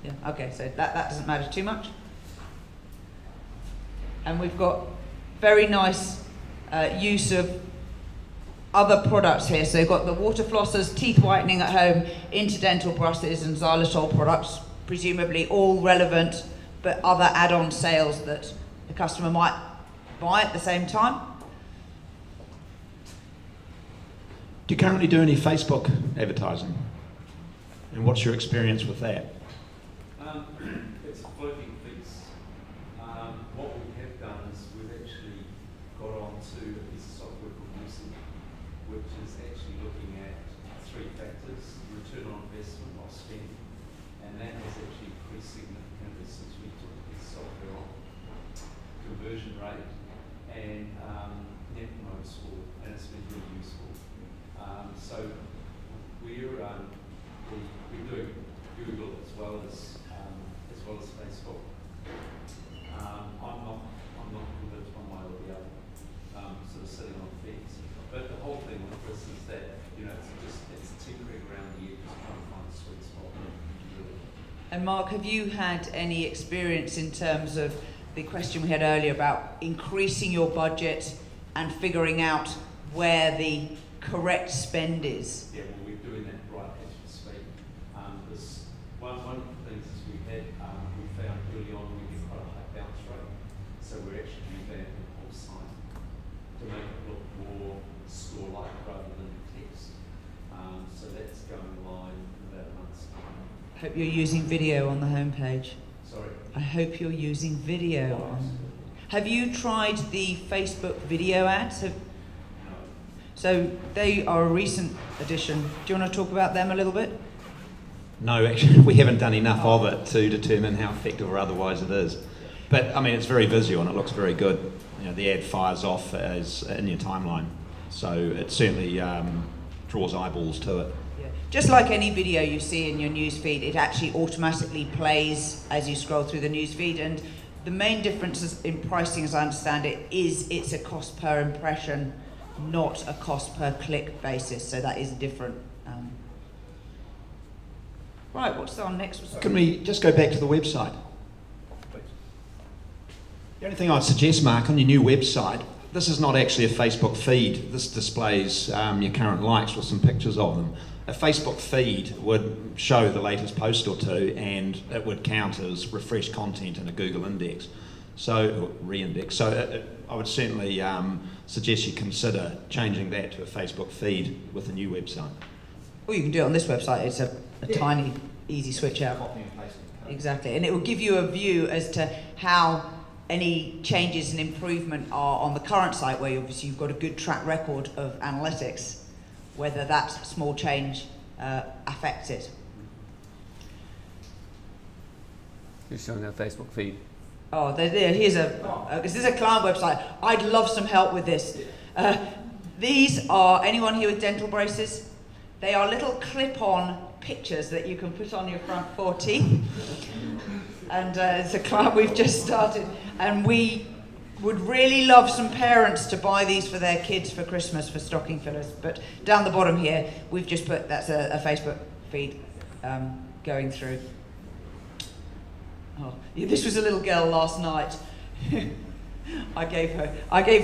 Yeah, okay, so that doesn't matter too much. And we've got very nice use of other products here. So you've got the water flossers, teeth whitening at home, interdental brushes and xylitol products, presumably all relevant, but other add-on sales that the customer might buy at the same time. Do you currently do any Facebook advertising? And what's your experience with that? It's a floating piece. What we have done is we've actually got onto a piece of software called Lucid, which is actually looking at 3 factors: return on investment or spend, and that has actually increased significantly since we took the piece of software on. Conversion rate and net promoter score, and it's been really useful. So we're doing Google as well as Facebook. I'm not convinced one way or the other. Sort of sitting on the fence. But the whole thing with this is that it's tinkering around the edges, trying to find a sweet spot. And Mark, have you had any experience in terms of the question we had earlier about increasing your budget and figuring out where the correct spend is? Yeah, well, we're doing that right as we speak. One of the things is we found early on we get quite a high bounce rate, so we're actually revamping the whole site to make it look more store-like rather than text. So that's going live in about a month's time. I hope you're using video on the homepage. Sorry? I hope you're using video on. Have you tried the Facebook video ads? So they are a recent addition. Do you want to talk about them a little bit? No, actually, we haven't done enough of it to determine how effective or otherwise it is. But I mean, it's very visual and it looks very good. You know, the ad fires off as in your timeline, so it certainly draws eyeballs to it. Yeah. Just like any video you see in your newsfeed, it actually automatically plays as you scroll through the newsfeed, and the main difference in pricing, as I understand it, is it's a cost per impression, not a cost per click basis, so that is different. Right, what's our next? Can we just go back to the website? The only thing I'd suggest, Mark, on your new website, this is not actually a Facebook feed. This displays your current likes with some pictures of them. A Facebook feed would show the latest post or two, and it would count as refreshed content in a Google index, so re-index. So I would certainly suggest you consider changing that to a Facebook feed with a new website. Well, you can do it on this website. It's a tiny, easy switch out. Copy and paste it. Exactly, and it will give you a view as to how any changes and improvement are on the current site, where obviously you've got a good track record of analytics, whether that small change affects it. You're showing a Facebook feed. Oh, here's this is a client website. I'd love some help with this. These are, anyone here with dental braces? They are little clip-on pictures that you can put on your front 4 teeth. And it's a client we've just started. And we would really love some parents to buy these for their kids for Christmas for stocking fillers. But down the bottom here, we've just put, that's a Facebook feed going through. Oh, yeah, this was a little girl last night. I gave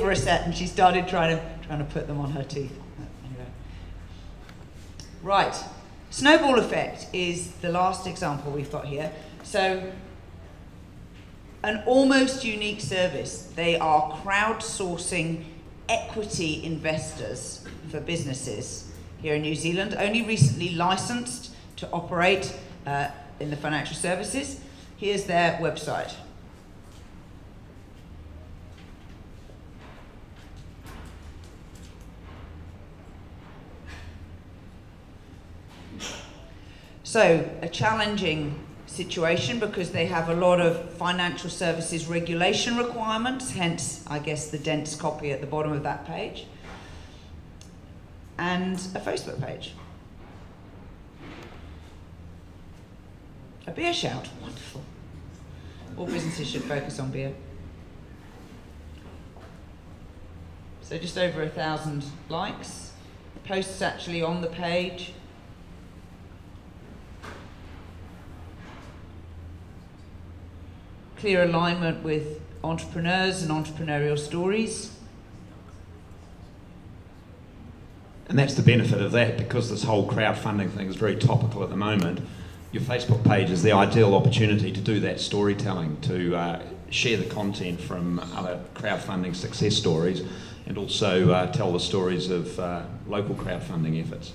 her a set, and she started trying to put them on her teeth. Anyway. Right, snowball effect is the last example we've got here. So, an almost unique service. They are crowdsourcing equity investors for businesses here in New Zealand, only recently licensed to operate in the financial services. Here's their website. So, a challenging situation because they have a lot of financial services regulation requirements, hence, I guess, the dense copy at the bottom of that page, and a Facebook page. A beer shout, wonderful. All businesses should focus on beer. So just over 1,000 likes. Posts actually on the page. Clear alignment with entrepreneurs and entrepreneurial stories. And that's the benefit of that, because this whole crowdfunding thing is very topical at the moment. Your Facebook page is the ideal opportunity to do that storytelling, to share the content from other crowdfunding success stories, and also tell the stories of local crowdfunding efforts.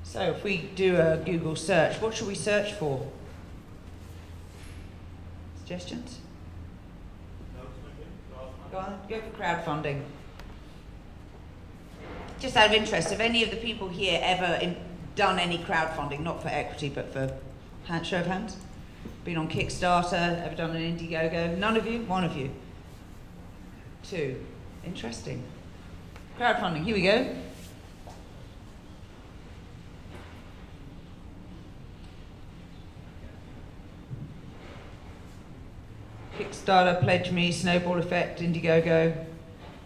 So if we do a Google search, what should we search for? Suggestions? Go on, go for crowdfunding. Just out of interest, have any of the people here ever done any crowdfunding, not for equity, but for show of hands? Been on Kickstarter, ever done an Indiegogo? None of you? One of you? 2. Interesting. Crowdfunding, here we go. Kickstarter, Pledge Me, Snowball Effect, Indiegogo,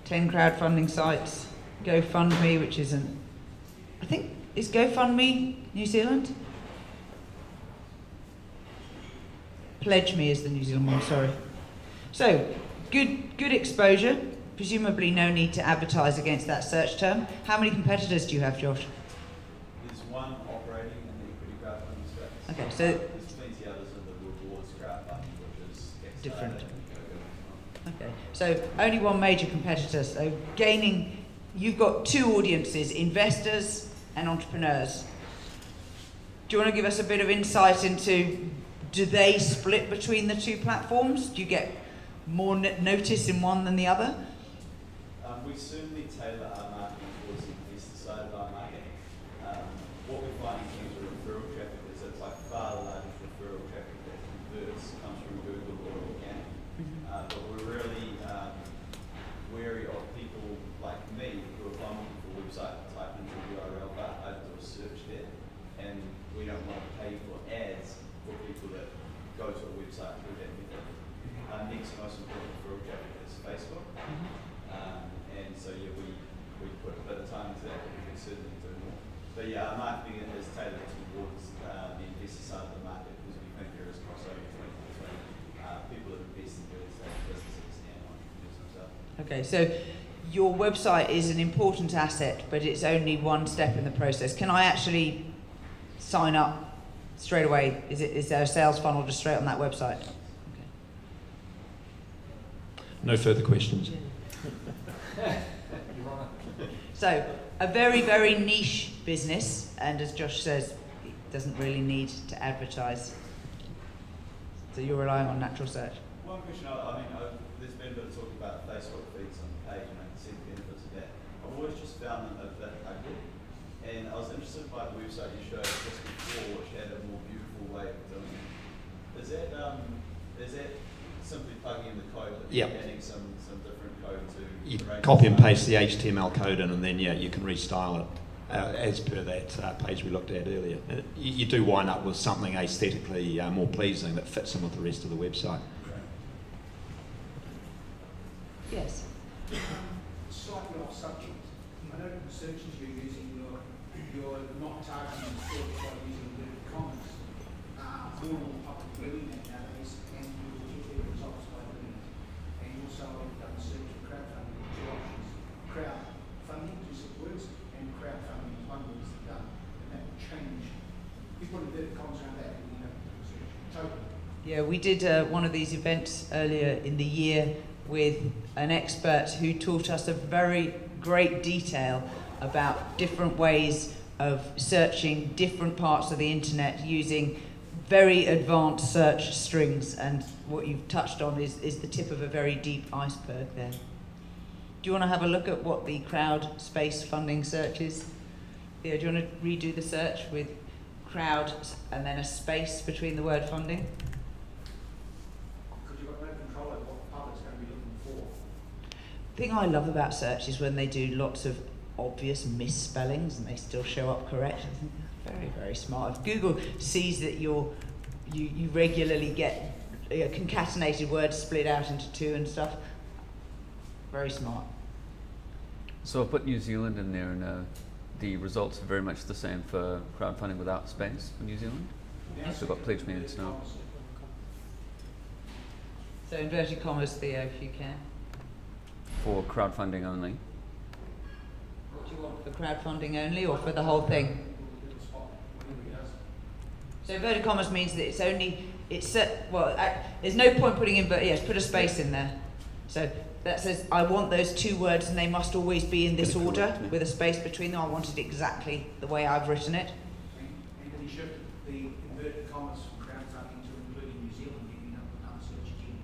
10 crowdfunding sites, GoFundMe, which isn't, I think, is GoFundMe New Zealand? Pledge Me is the New Zealand one, sorry. So, good exposure. Presumably no need to advertise against that search term. How many competitors do you have, Josh? There's one operating in the equity crowdfunding space. Okay, so there's plenty others in the rewards crowdfunding, which is different. Okay, so only one major competitor. So gaining, you've got 2 audiences, investors and entrepreneurs. Do you want to give us a bit of insight into, do they split between the 2 platforms? Do you get more notice in one than the other? We certainly tailor our marketing towards the investor side of our marketing. What we find in terms of referral traffic is it's like far the largest referral traffic that converts comes from Google or organic. But we're really wary of people like me who, if I'm looking for a website, type into the URL bar, I do a search there. Okay, so your website is an important asset, but it's only one step in the process. Can I actually sign up straight away? Is there a sales funnel just straight on that website? Okay. No further questions. So, a very, very niche business, and as Josh says, it doesn't really need to advertise. So you're relying on natural search. One question, there's been a bit of talk about Facebook feeds on the page, and I can see the benefits of that. I've always just found them a bit ugly, and I was interested by the website you showed just before, which had a more beautiful way of doing it. Is that simply plugging in the code and adding some different code to... You copy and paste the HTML code in, and then you can restyle it as per that page we looked at earlier. You do wind up with something aesthetically more pleasing that fits in with the rest of the website. Yes. Slightly off subject. I know the searches you're using, you're not targeting search by using inverted commas. More and more public doing that nowadays, and you will get their results by doing it. And also, I've done a search for crowdfunding, two options: crowdfunding, two separate words, and crowdfunding, one word is done, and that will change. If you put inverted commas around that, you know, search totally. Yeah, we did one of these events earlier in the year with an expert who taught us a very great detail about different ways of searching different parts of the internet using very advanced search strings, and what you've touched on is the tip of a very deep iceberg there. Do you want to have a look at what the crowd space funding search is? Theo, do you want to redo the search with crowd and then a space between the word funding? The thing I love about search is when they do lots of obvious misspellings and they still show up correct. I think very, very smart. If Google sees that you regularly get concatenated words split out into two and stuff, very smart. So I'll put New Zealand in there, and the results are very much the same for crowdfunding without space for New Zealand. So we've got pledge minutes now. So inverted commas, Theo, if you can. For crowdfunding only. What do you want, for crowdfunding only or for the whole thing? So inverted commas means that there's no point putting in, put a space in there. So that says, I want those two words and they must always be in this order with a space between them. I want it exactly the way I've written it. And then you shift the inverted commas from crowdfunding to including New Zealand, giving up another search again.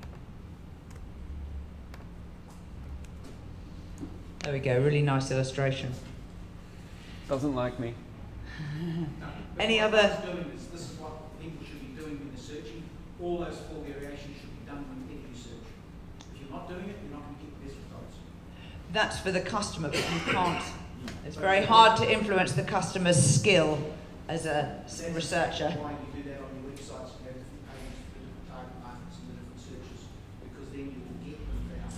There we go, really nice illustration. Doesn't like me. Any other? This is what people should be doing when they're searching. All those four variations should be done whenever you search. If you're not doing it, you're not going to get the best results. That's for the customer, but you can't. It's very hard to influence the customer's skill as a researcher. That's why you do that on your websites and have different pages for different target markets and the different searches, because then you will get them found.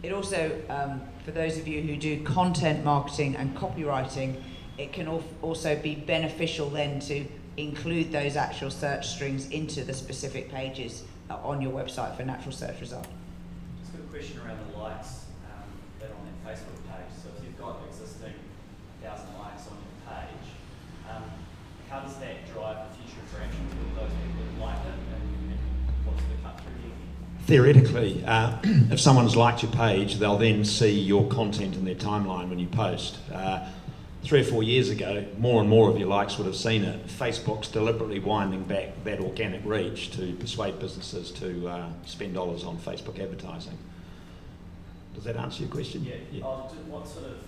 It also, for those of you who do content marketing and copywriting, it can also be beneficial then to include those actual search strings into the specific pages on your website for natural search result. Just got a question around the likes that on that Facebook page. So if you've got existing 1,000 likes on your page, how does that drive the future interaction with those people that like it, and what's the cut through here? Theoretically, if someone's liked your page, they'll then see your content in their timeline when you post. 3 or 4 years ago, more and more of your likes would have seen it. Facebook's deliberately winding back that organic reach to persuade businesses to spend dollars on Facebook advertising. Does that answer your question? Yeah. What sort of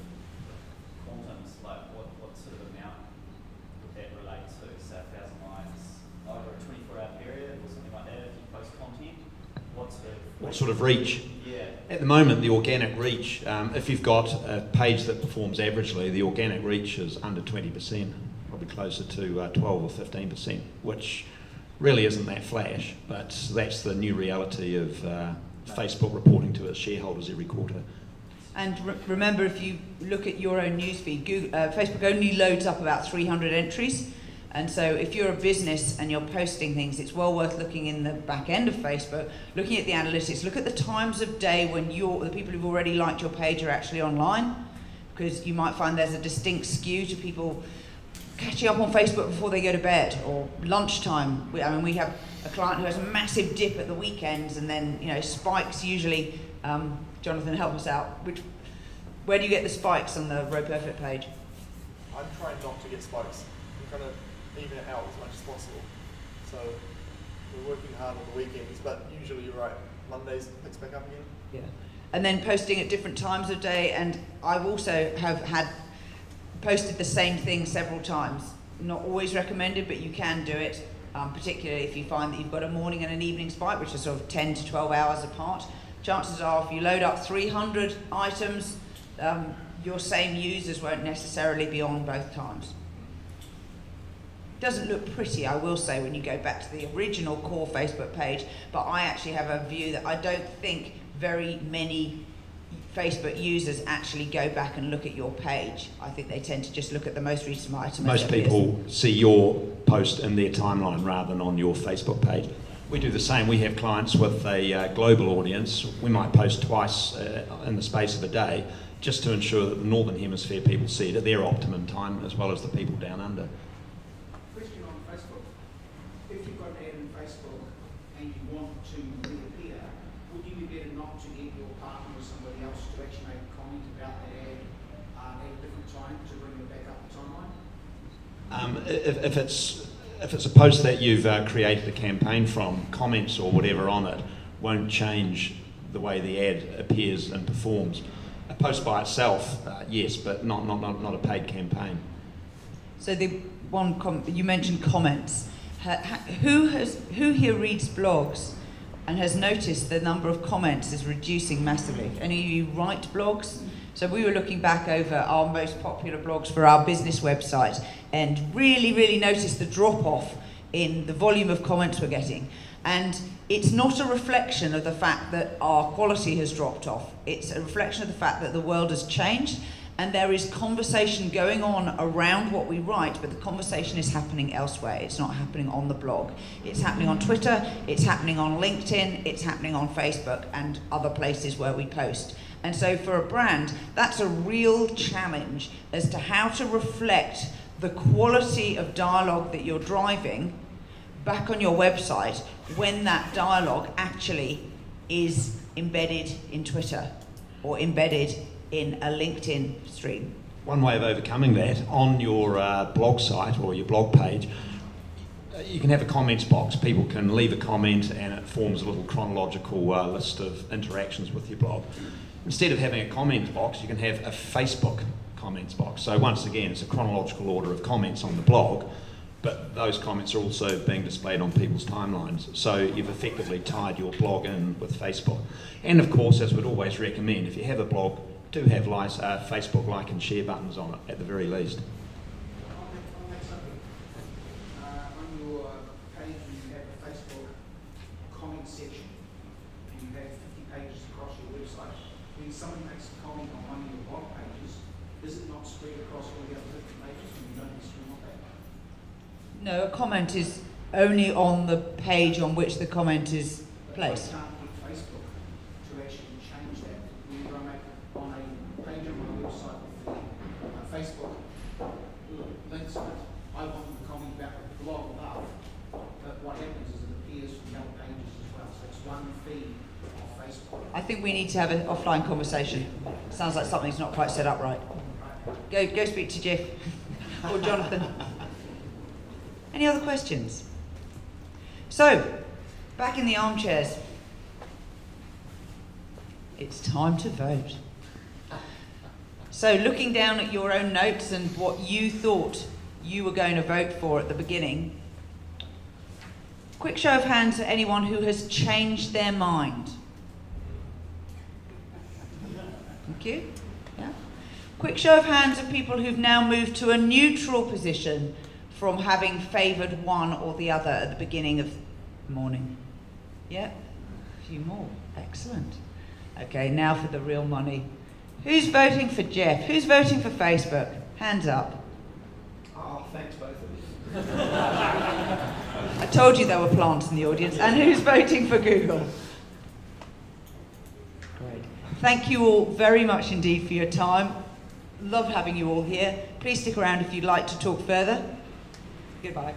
quantums, like what sort of amount would that relate to? Say 1,000 likes over a 24-hour period or something like that if you post content? What sort of reach? Yeah. At the moment, the organic reach, if you've got a page that performs averagely, the organic reach is under 20%, probably closer to 12 or 15%, which really isn't that flash, but that's the new reality of Facebook reporting to its shareholders every quarter. And remember, if you look at your own newsfeed, Facebook only loads up about 300 entries. And so if you're a business and you're posting things, it's well worth looking in the back end of Facebook, looking at the analytics, look at the times of day when the people who've already liked your page are actually online, because you might find there's a distinct skew to people catching up on Facebook before they go to bed, or lunchtime. We have a client who has a massive dip at the weekends, and then spikes usually. Jonathan, help us out. Where do you get the spikes on the Row Perfect page? I'm trying not to get spikes. I'm trying to even it out as much as possible. So we're working hard on the weekends, but usually you're right. Mondays it picks back up again. Yeah. And then posting at different times of day, and I've also have posted the same thing several times. Not always recommended, but you can do it, particularly if you find that you've got a morning and an evening spike, which are sort of 10 to 12 hours apart. Chances are if you load up 300 items, your same users won't necessarily be on both times. Doesn't look pretty, I will say, when you go back to the original core Facebook page, but I actually have a view that I don't think very many Facebook users actually go back and look at your page. I think they tend to just look at the most recent item. Most people see your post in their timeline rather than on your Facebook page. We do the same. We have clients with a global audience. We might post twice in the space of a day, just to ensure that the Northern Hemisphere people see it at their optimum time, as well as the people down under. Question on Facebook. If you've got an ad in Facebook and you want to reappear, would you be better not to get your partner or somebody else to actually make a comment about that ad at a different time to bring it back up the timeline? If it's a post that you've created a campaign from, comments or whatever on it won't change the way the ad appears and performs. A post by itself, yes, but not a paid campaign. So the you mentioned comments. Who here reads blogs and has noticed the number of comments is reducing massively? Any of you write blogs? So we were looking back over our most popular blogs for our business website and really noticed the drop-off in the volume of comments we're getting. And it's not a reflection of the fact that our quality has dropped off. It's a reflection of the fact that the world has changed and there is conversation going on around what we write, but the conversation is happening elsewhere. It's not happening on the blog. It's happening on Twitter, it's happening on LinkedIn, it's happening on Facebook and other places where we post. And so for a brand, that's a real challenge as to how to reflect the quality of dialogue that you're driving back on your website when that dialogue actually is embedded in Twitter or embedded in a LinkedIn stream. One way of overcoming that, on your blog site or your blog page, you can have a comments box. People can leave a comment and it forms a little chronological list of interactions with your blog. Instead of having a comments box, you can have a Facebook comments box. So once again, it's a chronological order of comments on the blog, but those comments are also being displayed on people's timelines. So you've effectively tied your blog in with Facebook. And of course, as we'd always recommend, if you have a blog, do have Facebook like and share buttons on it at the very least. On your page, you have a Facebook comment section, and you have 50 pages across your website. When someone makes a comment on one of your blog pages, is it not spread across all the other 50 pages when you don't necessarily want that? No, a comment is only on the page on which the comment is placed. I can't get Facebook to actually change that. Whenever I make on a page on my website with the Facebook links on it, I want them to comment about the blog above. But what happens is it appears from the other pages as well. So it's one feed of Facebook. I think we need to have an offline conversation. Sounds like something's not quite set up right. Go speak to Jeff or Jonathan. Any other questions? So, back in the armchairs. It's time to vote. So, looking down at your own notes and what you thought you were going to vote for at the beginning, quick show of hands for anyone who has changed their mind. Thank you. Yeah. Quick show of hands of people who've now moved to a neutral position from having favoured one or the other at the beginning of the morning. Yeah, a few more. Excellent. Okay, now for the real money. Who's voting for Jeff? Who's voting for Facebook? Hands up. Oh, thanks both of you. I told you there were plants in the audience. And who's voting for Google? Great. Thank you all very much indeed for your time. Love having you all here. Please stick around if you'd like to talk further. Goodbye.